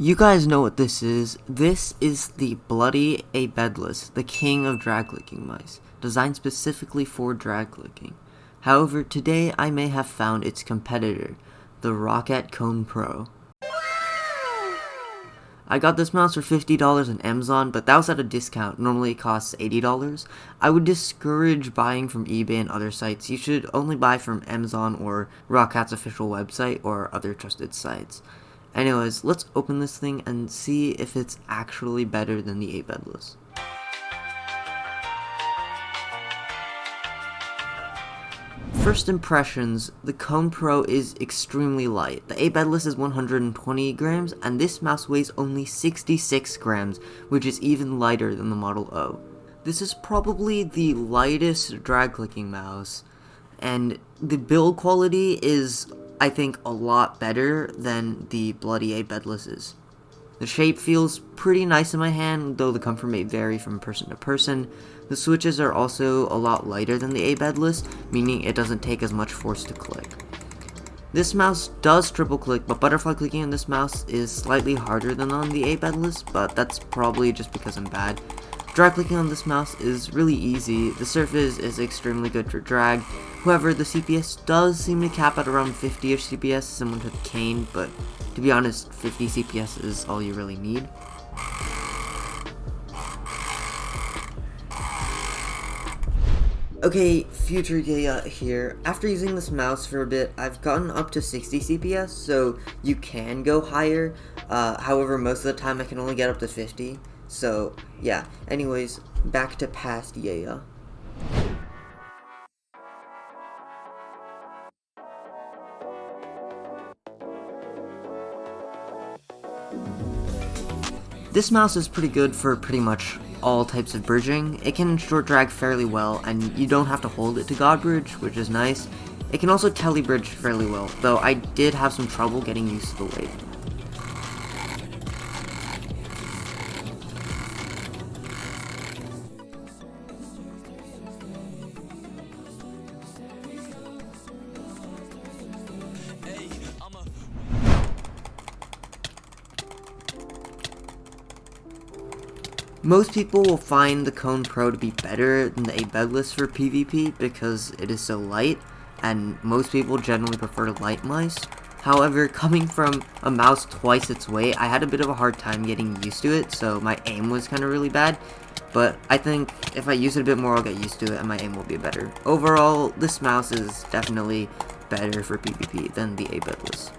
You guys know what this is. This is the Bloody Abedless, the king of drag clicking mice, designed specifically for drag clicking. However, today I may have found its competitor, the Roccat Kone Pro. I got this mouse for $50 on Amazon, but that was at a discount. Normally it costs $80. I would discourage buying from eBay and other sites. You should only buy from Amazon or Roccat's official website or other trusted sites. Anyways, let's open this thing and see if it's actually better than the Abedless. First impressions, the Kone Pro is extremely light. The Abedless is 120 grams, and this mouse weighs only 66 grams, which is even lighter than the Model O. This is probably the lightest drag clicking mouse, and the build quality is, I think, a lot better than the Bloody Abedlesses. The shape feels pretty nice in my hand, though the comfort may vary from person to person. The switches are also a lot lighter than the Abedless, meaning it doesn't take as much force to click. This mouse does triple click, but butterfly clicking on this mouse is slightly harder than on the Abedless, but that's probably just because I'm bad. Drag clicking on this mouse is really easy. The surface is extremely good for drag. However, the CPS does seem to cap at around 50-ish CPS, similar to the Kane, but to be honest, 50 CPS is all you really need. Okay, future Yaya here. After using this mouse for a bit, I've gotten up to 60 CPS, so you can go higher. However, most of the time I can only get up to 50. So, yeah. Anyways, back to past Yaya. This mouse is pretty good for pretty much all types of bridging. It can short drag fairly well, and you don't have to hold it to God bridge, which is nice. It can also tele bridge fairly well, though I did have some trouble getting used to the weight. Most people will find the Kone Pro to be better than the Abedless for PvP because it is so light, and most people generally prefer light mice. However, coming from a mouse twice its weight, I had a bit of a hard time getting used to it, so my aim was kind of really bad. But I think if I use it a bit more, I'll get used to it and my aim will be better. Overall, this mouse is definitely better for PvP than the Abedless.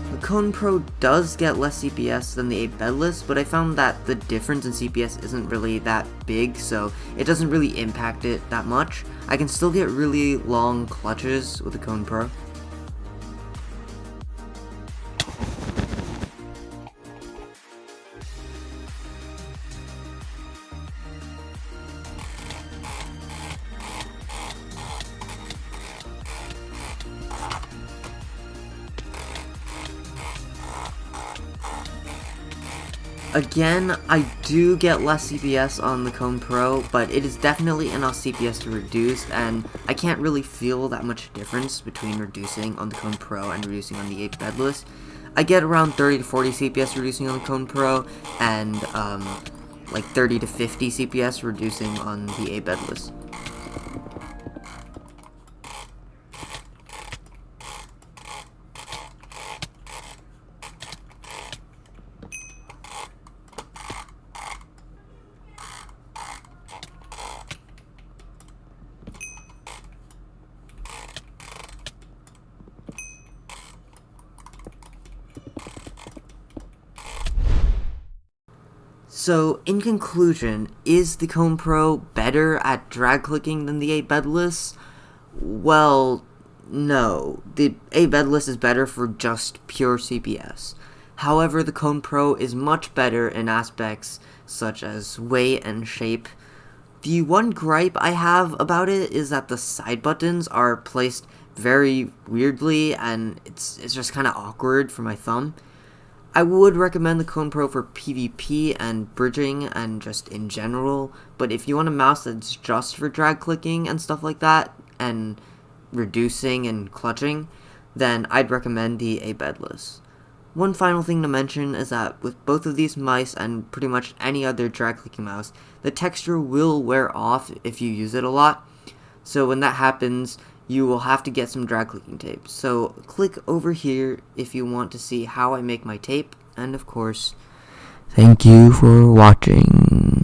The Kone Pro does get less CPS than the Abedless, but I found that the difference in CPS isn't really that big, so it doesn't really impact it that much. I can still get really long clutches with the Kone Pro. Again, I do get less CPS on the Kone Pro, but it is definitely enough CPS to reduce, and I can't really feel that much difference between reducing on the Kone Pro and reducing on the Abedless. I get around 30 to 40 CPS reducing on the Kone Pro, and like 30 to 50 CPS reducing on the Abedless. So, in conclusion, is the Kone Pro better at drag clicking than the Abedless? Well, no. The Abedless is better for just pure CPS. However, the Kone Pro is much better in aspects such as weight and shape. The one gripe I have about it is that the side buttons are placed very weirdly, and it's just kind of awkward for my thumb. I would recommend the Kone Pro for PvP and bridging and just in general, but if you want a mouse that's just for drag clicking and stuff like that, and reducing and clutching, then I'd recommend the Abedless. One final thing to mention is that with both of these mice and pretty much any other drag clicking mouse, the texture will wear off if you use it a lot. So when that happens, you will have to get some drag clicking tape. So click over here if you want to see how I make my tape. And of course, thank you for watching.